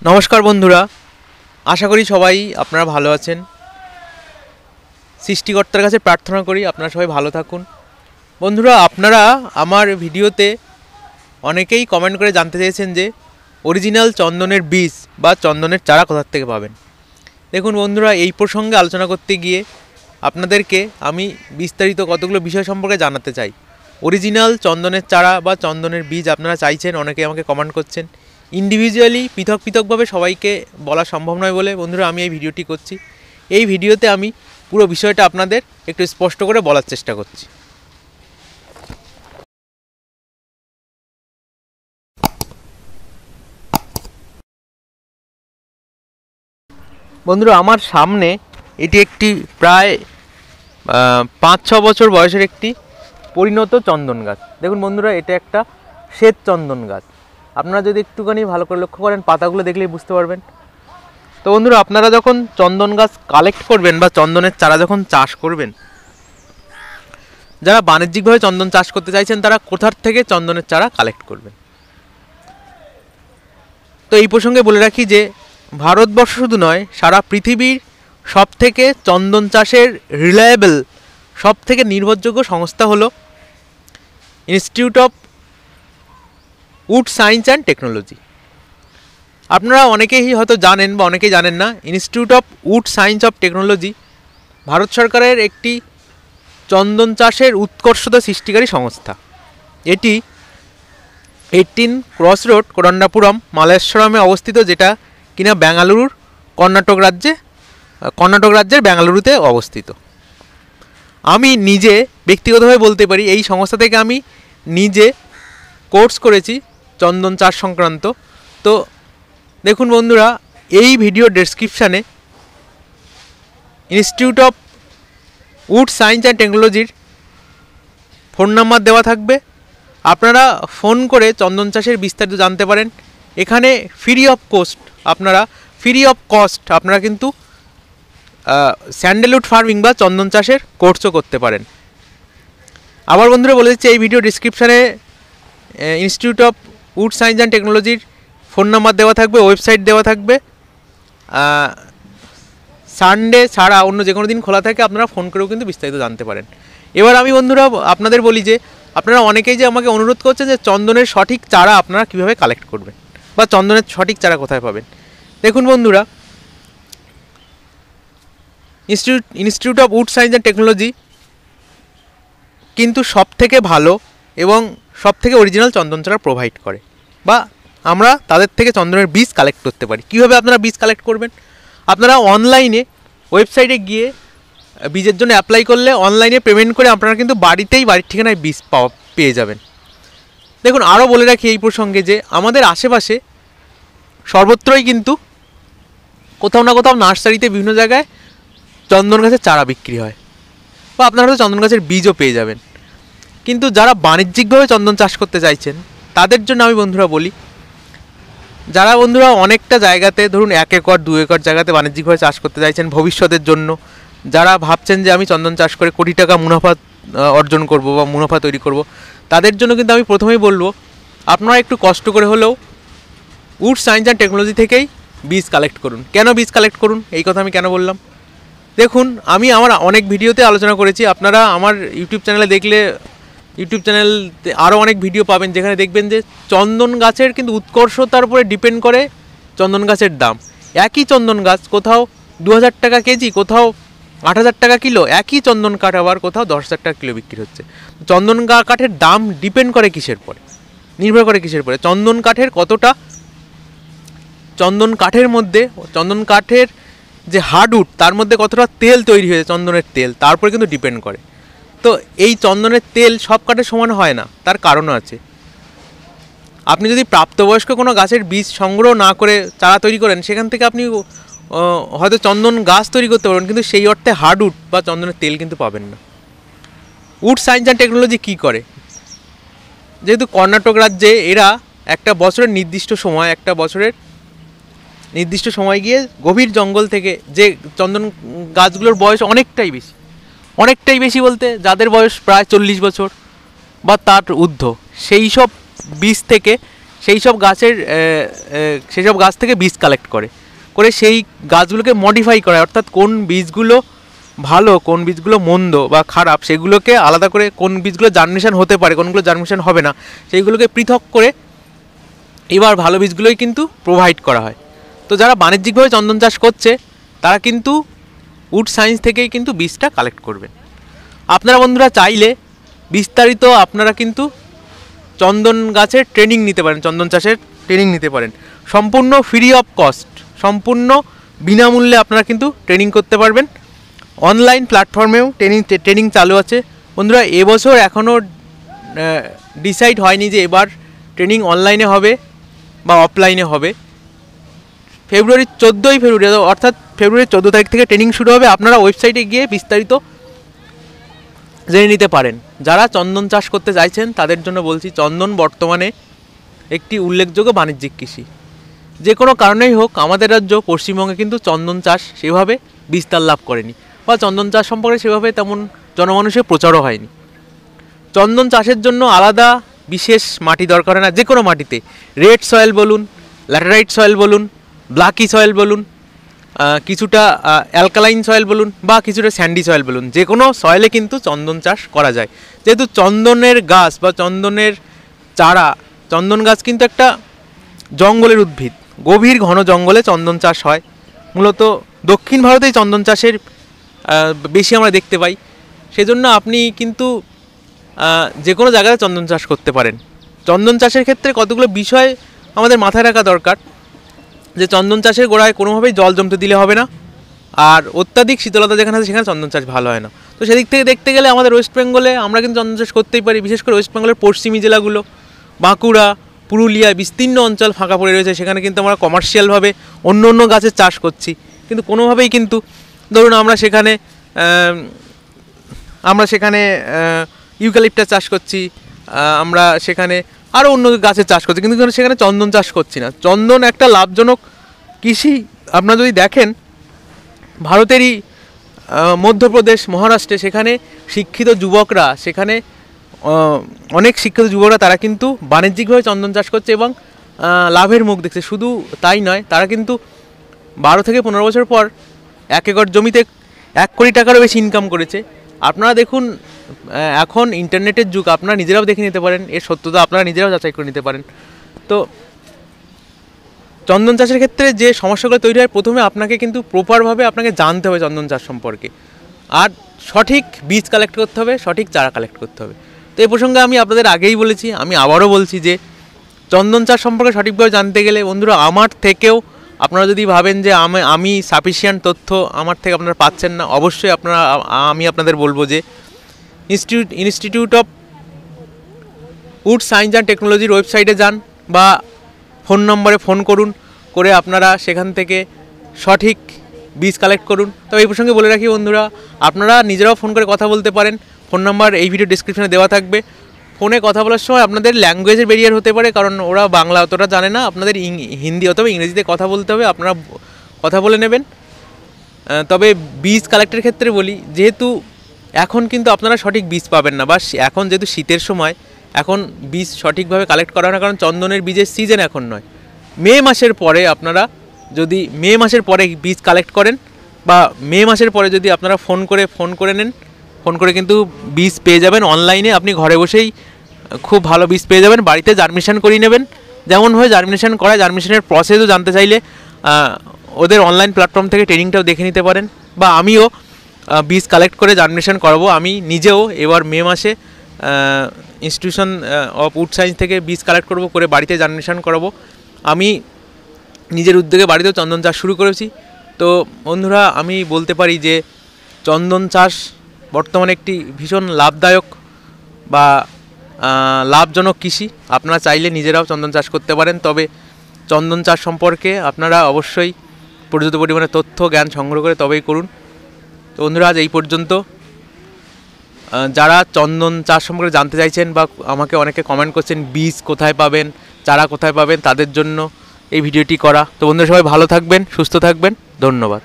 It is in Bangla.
নমস্কার বন্ধুরা, আশা করি সবাই আপনারা ভালো আছেন। সৃষ্টিকর্তার কাছে প্রার্থনা করি আপনারা সবাই ভালো থাকুন। বন্ধুরা, আপনারা আমার ভিডিওতে অনেকেই কমেন্ট করে জানতে চেয়েছেন যে অরিজিনাল চন্দনের বীজ বা চন্দনের চারা কোথা থেকে পাবেন। দেখুন বন্ধুরা, এই প্রসঙ্গে আলোচনা করতে গিয়ে আপনাদেরকে আমি বিস্তারিত কতগুলো বিষয় সম্পর্কে জানাতে চাই। অরিজিনাল চন্দনের চারা বা চন্দনের বীজ আপনারা চাইছেন, অনেকে আমাকে কমেন্ট করছেন। ইন্ডিভিজুয়ালি পৃথকভাবে সবাইকে বলা সম্ভব নয় বলে বন্ধুরা আমি এই ভিডিওটি করছি। এই ভিডিওতে আমি পুরো বিষয়টা আপনাদের একটু স্পষ্ট করে বলার চেষ্টা করছি। বন্ধুরা, আমার সামনে এটি একটি প্রায় 5-6 বছর বয়সের একটি পরিণত চন্দন গাছ। দেখুন বন্ধুরা, এটা একটা শ্বেত চন্দন গাছ। আপনারা যদি একটুখানি ভালো করে লক্ষ্য করেন, পাতাগুলো দেখলেই বুঝতে পারবেন। তো বন্ধুরা, আপনারা যখন চন্দন গাছ কালেক্ট করবেন বা চন্দনের চারা যখন চাষ করবেন, যারা বাণিজ্যিকভাবে চন্দন চাষ করতে চাইছেন তারা কোথার থেকে চন্দনের চারা কালেক্ট করবেন। তো এই প্রসঙ্গে বলে রাখি যে ভারতবর্ষ শুধু নয়, সারা পৃথিবীর সবথেকে চন্দন চাষের রিলায়েবল, সবথেকে নির্ভরযোগ্য সংস্থা হলো institute of wood science and technology. আপনারা অনেকেই হয়তো জানেন বা অনেকেই জানেন না, institute of wood science of technology Bharat সরকারের একটি চন্দন চাষের উৎকর্ষতা সৃষ্টিকারী সংস্থা। এটি 18 ক্রস রোড, কোরান্ডাপুরম, মালেশ্বরমে অবস্থিত, যেটা কিনা বেঙ্গালুরুর কর্ণাটক রাজ্যের বেঙ্গালুরুতে অবস্থিত। আমি নিজে ব্যক্তিগতভাবে বলতে পারি, এই সংস্থা থেকে আমি নিজে কোর্স করেছি চন্দন চাষ সংক্রান্ত। তো দেখুন বন্ধুরা, এই ভিডিও ডেসক্রিপশানে institute of wood science and টেকনোলজির ফোন নাম্বার দেওয়া থাকবে। আপনারা ফোন করে চন্দন চাষের বিস্তারিত জানতে পারেন। এখানে ফ্রি অফ কস্ট আপনারা কিন্তু স্যান্ডালউড ফার্মিং বা চন্দন চাষের কোর্সও করতে পারেন। আবার বন্ধুরা বলে দিচ্ছি, এই ভিডিও ডিসক্রিপশানে institute of wood science and টেকনোলজির ফোন নাম্বার দেওয়া থাকবে, ওয়েবসাইট দেওয়া থাকবে। সানডে ছাড়া অন্য যে কোনো দিন খোলা থাকে, আপনারা ফোন করেও কিন্তু বিস্তারিত জানতে পারেন। এবার আমি বন্ধুরা আপনাদের বলি যে আপনারা অনেকেই যে আমাকে অনুরোধ করছেন যে চন্দনের সঠিক চারা আপনারা কীভাবে কালেক্ট করবেন বা চন্দনের সঠিক চারা কোথায় পাবেন। দেখুন বন্ধুরা, institute of wood science and technology কিন্তু সবথেকে ভালো এবং সবথেকে অরিজিনাল চন্দন চারা প্রোভাইড করে, বা আমরা তাদের থেকে চন্দনের বীজ কালেক্ট করতে পারি। কীভাবে আপনারা বীজ কালেক্ট করবেন? আপনারা অনলাইনে ওয়েবসাইটে গিয়ে বীজের জন্য অ্যাপ্লাই করলে অনলাইনে পেমেন্ট করে আপনারা কিন্তু বাড়ির ঠিকানায় বীজ পেয়ে যাবেন। দেখুন, আরও বলে রাখি এই প্রসঙ্গে যে আমাদের আশেপাশে সর্বত্রই কিন্তু কোথাও না কোথাও নার্সারিতে বিভিন্ন জায়গায় চন্দন গাছের চারা বিক্রি হয়, বা আপনারা হয়তো চন্দন গাছের বীজও পেয়ে যাবেন। কিন্তু যারা বাণিজ্যিকভাবে চন্দন চাষ করতে চাইছেন তাদের জন্য আমি বন্ধুরা বলি, যারা বন্ধুরা অনেকটা জায়গাতে, ধরুন 1 একর 2 একর জায়গাতে বাণিজ্যিকভাবে চাষ করতে চাইছেন ভবিষ্যতের জন্য, যারা ভাবছেন যে আমি চন্দন চাষ করে কোটি টাকা মুনাফা অর্জন করব বা মুনাফা তৈরি করব, তাদের জন্য কিন্তু আমি প্রথমেই বলবো আপনারা একটু কষ্ট করে হলেও উড সায়েন্স অ্যান্ড টেকনোলজি থেকেই বীজ কালেক্ট করুন। কেন বীজ কালেক্ট করুন, এই কথা আমি কেন বললাম? দেখুন, আমি আমার অনেক ভিডিওতে আলোচনা করেছি। আপনারা আমার ইউটিউব চ্যানেলে দেখলে, ইউটিউব চ্যানেলতে আরও অনেক ভিডিও পাবেন যেখানে দেখবেন যে চন্দন গাছের কিন্তু উৎকর্ষতার উপরে ডিপেন্ড করে চন্দন গাছের দাম। একই চন্দন গাছ কোথাও 2000 টাকা কেজি, কোথাও 8000 টাকা কিলো, একই চন্দন কাঠ আবার কোথাও 10,000 টাকা কিলো বিক্রি হচ্ছে। চন্দন কাঠের দাম ডিপেন্ড করে কিসের পরে, নির্ভর করে কিসের পরে? চন্দন কাঠের কতটা, চন্দন কাঠের মধ্যে, চন্দন কাঠের যে হার্ডউড তার মধ্যে কতটা তেল তৈরি হয়েছে, চন্দনের তেল, তারপরে কিন্তু ডিপেন্ড করে। তো এই চন্দনের তেল সব কাঠের সমান হয় না, তার কারণও আছে। আপনি যদি প্রাপ্তবয়স্ক কোনো গাছের বীজ সংগ্রহ না করে চারা তৈরি করেন, সেখান থেকে আপনি হয়তো চন্দন গাছ তৈরি করতে পারবেন, কিন্তু সেই অর্থে হার্ডউড বা চন্দনের তেল কিন্তু পাবেন না। উড সায়েন্স অ্যান্ড টেকনোলজি কী করে? যেহেতু কর্ণাটক রাজ্যে এরা একটা বছরের নির্দিষ্ট সময় গিয়ে গভীর জঙ্গল থেকে যে চন্দন গাছগুলোর বয়স অনেকটাই বেশি বলতে যাদের বয়স প্রায় 40 বছর বা তার ঊর্ধ্ব, সেই সব বীজ থেকে সেই সব গাছ থেকে বীজ কালেক্ট করে সেই গাছগুলোকে মডিফাই করে, অর্থাৎ কোন বীজগুলো ভালো কোন বীজগুলো মন্দ বা খারাপ সেগুলোকে আলাদা করে, কোন বীজগুলো জার্মিনেশন হতে পারে কোনগুলো জার্মিনেশন হবে না সেইগুলোকে পৃথক করে এবার ভালো বীজগুলোই কিন্তু প্রোভাইড করা হয়। তো যারা বাণিজ্যিকভাবে চন্দন চাষ করছে তারা কিন্তু উড সায়েন্স থেকেই কিন্তু বীজটা কালেক্ট করবেন। আপনারা বন্ধুরা চাইলে বিস্তারিত আপনারা কিন্তু চন্দন গাছের ট্রেনিং নিতে পারেন, চন্দন চাষের ট্রেনিং নিতে পারেন সম্পূর্ণ ফ্রি অফ কস্ট, সম্পূর্ণ বিনামূল্যে আপনারা কিন্তু ট্রেনিং করতে পারবেন। অনলাইন প্ল্যাটফর্মেও ট্রেনিং চালু আছে বন্ধুরা। এবছর এখনও ডিসাইড হয়নি যে এবার ট্রেনিং অনলাইনে হবে বা অফলাইনে হবে। ফেব্রুয়ারির 14ই ফেব্রুয়ারি অর্থাৎ ফেব্রুয়ারির 14 তারিখ থেকে ট্রেনিং শুরু হবে। আপনারা ওয়েবসাইটে গিয়ে বিস্তারিত জেনে নিতে পারেন। যারা চন্দন চাষ করতে চাইছেন তাদের জন্য বলছি, চন্দন বর্তমানে একটি উল্লেখযোগ্য বাণিজ্যিক কৃষি। যে কোনো কারণেই হোক আমাদের রাজ্য পশ্চিমবঙ্গে কিন্তু চন্দন চাষ সেভাবে বিস্তার লাভ করেনি বা চন্দন চাষ সম্পর্কে সেভাবে তেমন জনমানুষের প্রচারও হয়নি। চন্দন চাষের জন্য আলাদা বিশেষ মাটি দরকার হয় না। যে কোনো মাটিতে, রেড সয়েল বলুন, ল্যাটেরাইট সয়েল বলুন, ব্ল্যাকি সয়েল বলুন, কিছুটা অ্যালকালাইন সয়েল বলুন বা কিছুটা স্যান্ডি সয়েল বলুন, যে কোনো সয়েলে কিন্তু চন্দন চাষ করা যায়। যেহেতু চন্দনের গাছ বা চন্দনের চারা, চন্দন গাছ কিন্তু একটা জঙ্গলের উদ্ভিদ, গভীর ঘন জঙ্গলে চন্দন চাষ হয়। মূলত দক্ষিণ ভারতেই চন্দন চাষের বেশি আমরা দেখতে পাই। সেজন্য আপনি কিন্তু যে কোনো জায়গায় চন্দন চাষ করতে পারেন। চন্দন চাষের ক্ষেত্রে কতগুলো বিষয় আমাদের মাথায় রাখা দরকার, যে চন্দন চাষের গোড়ায় কোনোভাবেই জল জমতে দিলে হবে না, আর অত্যাধিক শীতলতা যেখানে আছে সেখানে চন্দন চাষ ভালো হয় না। তো সেদিক থেকে দেখতে গেলে আমাদের ওয়েস্ট বেঙ্গলে আমরা কিন্তু চন্দন চাষ করতেই পারি। বিশেষ করে ওয়েস্ট বেঙ্গলের পশ্চিমী জেলাগুলো, বাঁকুড়া, পুরুলিয়া, বিস্তীর্ণ অঞ্চল ফাঁকা পড়ে রয়েছে, সেখানে কিন্তু আমরা কমার্শিয়ালভাবে অন্য গাছের চাষ করছি, কিন্তু কোনোভাবেই কিন্তু ধরুন আমরা সেখানে ইউক্যালিপটাস চাষ করছি, আমরা সেখানে আরও অন্য গাছের চাষ করছি, কিন্তু সেখানে চন্দন চাষ করছি না। চন্দন একটা লাভজনক কৃষি। আপনারা যদি দেখেন ভারতেরই মধ্যপ্রদেশ, মহারাষ্ট্রে, সেখানে শিক্ষিত যুবকরা, সেখানে অনেক শিক্ষিত যুবকরা তারা কিন্তু বাণিজ্যিকভাবে চন্দন চাষ করছে এবং লাভের মুখ দেখছে। শুধু তাই নয়, তারা কিন্তু 12 থেকে 15 বছর পর 1 একর জমিতে 1 কোটি টাকারও বেশি ইনকাম করেছে। আপনারা দেখুন, এখন ইন্টারনেটের যুগ, আপনারা নিজেরাও দেখে নিতে পারেন, এর সত্যতা আপনারা নিজেরাও যাচাই করে নিতে পারেন। তো চন্দন চাষের ক্ষেত্রে যে সমস্যাগুলো তৈরি হয়, প্রথমে আপনাকে কিন্তু প্রপারভাবে আপনাকে জানতে হবে চন্দন চাষ সম্পর্কে, আর সঠিক বীজ কালেক্ট করতে হবে, সঠিক চারা কালেক্ট করতে হবে। তো এই প্রসঙ্গে আমি আপনাদের আগেই বলেছি, আমি আবারও বলছি যে চন্দন চাষ সম্পর্কে সঠিকভাবে জানতে গেলে বন্ধুরা, আমার থেকেও আপনারা যদি ভাবেন যে আমি সাফিসিয়েন্ট তথ্য আমার থেকে আপনারা পাচ্ছেন না, অবশ্যই আমি আপনাদের বলবো যে institute of wood science and টেকনোলজির ওয়েবসাইটে যান বা ফোন নম্বরে ফোন করে আপনারা সেখান থেকে সঠিক বীজ কালেক্ট করুন। তবে এই প্রসঙ্গে বলে রাখি বন্ধুরা, আপনারা নিজেরাও ফোন করে কথা বলতে পারেন। ফোন নাম্বার এই ভিডিও ডিসক্রিপশনে দেওয়া থাকবে। ফোনে কথা বলার সময় আপনাদের ল্যাঙ্গুয়েজের ব্যারিয়ার হতে পারে, কারণ ওরা বাংলা অতটা জানে না, আপনাদের হিন্দি অথবা ইংরেজিতে কথা বলতে হবে, আপনারা কথা বলে নেবেন। তবে বীজ কালেক্টের ক্ষেত্রে বলি, যেহেতু এখন কিন্তু আপনারা সঠিক বীজ পাবেন না, বা এখন যেহেতু শীতের সময়, এখন বীজ সঠিকভাবে কালেক্ট করা হয় না, কারণ চন্দনের বীজের সিজন এখন নয়। মে মাসের পরে আপনারা যদি মে মাসের পরে বীজ কালেক্ট করেন, বা মে মাসের পরে যদি আপনারা ফোন করে নেন, ফোন করে কিন্তু বীজ পেয়ে যাবেন অনলাইনে। আপনি ঘরে বসেই খুব ভালো বীজ পেয়ে যাবেন, বাড়িতে জার্মিনেশন করিয়ে নেবেন। যেমনভাবে জার্মিনেশন করায়, জার্মিনেশনের প্রসেসও জানতে চাইলে ওদের অনলাইন প্ল্যাটফর্ম থেকে ট্রেনিংটাও দেখে নিতে পারেন, বা আমিও বীজ কালেক্ট করে জার্মিনেশন করাবো। আমি নিজেও এবার মে মাসে ইনস্টিটিউশন অফ উড সায়েন্স থেকে বীজ কালেক্ট করে বাড়িতে জার্মিনেশন করাবো। আমি নিজের উদ্যোগে বাড়িতেও চন্দন চাষ শুরু করেছি। তো বন্ধুরা, আমি বলতে পারি যে চন্দন চাষ বর্তমানে একটি ভীষণ লাভদায়ক বা লাভজনক কৃষি। আপনারা চাইলে নিজেরাও চন্দন চাষ করতে পারেন, তবে চন্দন চাষ সম্পর্কে আপনারা অবশ্যই পর্যাপ্ত পরিমাণে তথ্য জ্ঞান সংগ্রহ করে তবেই করুন। তো বন্ধুরা, আজ এই পর্যন্ত। যারা চন্দন চাষ সম্পর্কে জানতে চাইছেন বা আমাকে অনেকে কমেন্ট করছেন বীজ কোথায় পাবেন, চারা কোথায় পাবেন, তাদের জন্য এই ভিডিওটি করা। তো বন্ধুরা, সবাই ভালো থাকবেন, সুস্থ থাকবেন, ধন্যবাদ।